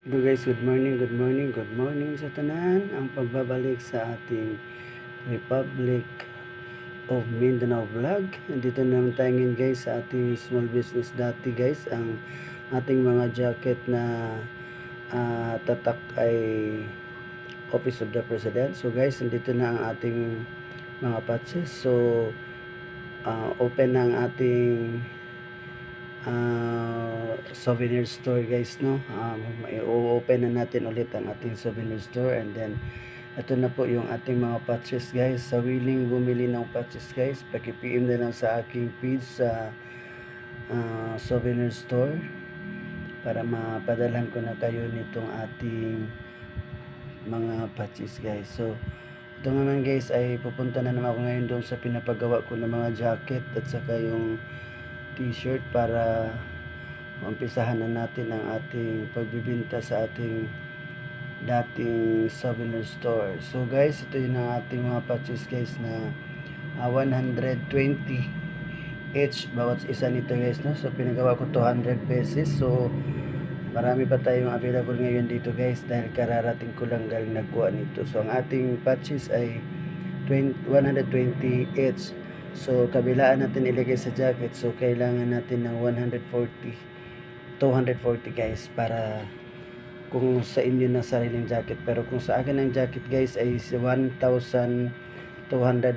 Hello guys, good morning, good morning, good morning sa tanan. Ang pagbabalik sa ating Republic of Mindanao vlog. Dito na naman tayo ngayon guys sa ating small business dati guys. Ang ating mga jacket na tatak ay Office of the President. So guys, dito na ang ating mga patches. So open na ang ating souvenir store guys, no. I-open na natin ulit ang ating souvenir store, and then ito na po yung ating mga patches guys. Sa willing bumili ng patches guys, paki-PM na lang sa aking page sa souvenir store para mapadalhan ko na kayo nitong ating mga patches guys. So ito naman guys ay pupunta na naman ako ngayon doon sa pinapagawa ko ng mga jacket at saka yung t-shirt para umpisahan na natin ang ating pagbibinta sa ating dating souvenir store. So guys, ito yung ang ating mga patches guys na 120 each bawat isa nito guys, no. So pinagawa ko 200 pesos. So marami pa tayong available ngayon dito guys dahil kararating ko lang galing nagkuha nito. So ang ating patches ay 120 each. So kabilaan natin ilagay sa jacket. So kailangan natin ng 240 guys para kung sa inyo na sariling jacket. Pero kung sa akin ang jacket guys ay 1,200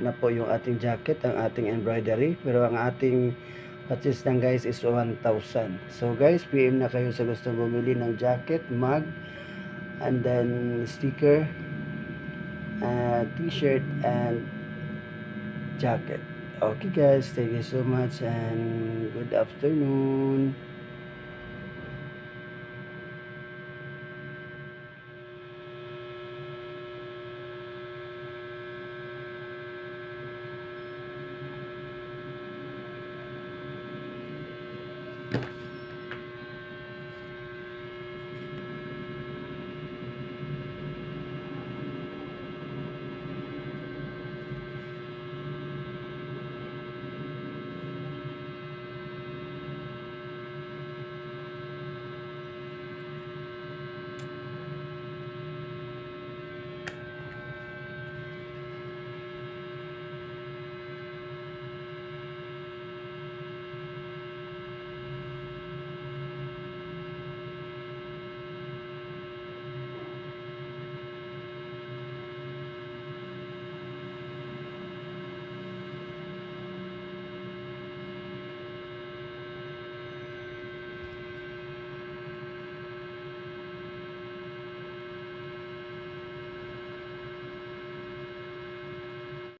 na po yung ating jacket, ang ating embroidery. Pero ang ating patches lang guys is 1,000. So guys, PM na kayo sa gusto bumili ng jacket, mug, and then sticker, t-shirt, and jacket. Okay guys, thank you so much and good afternoon.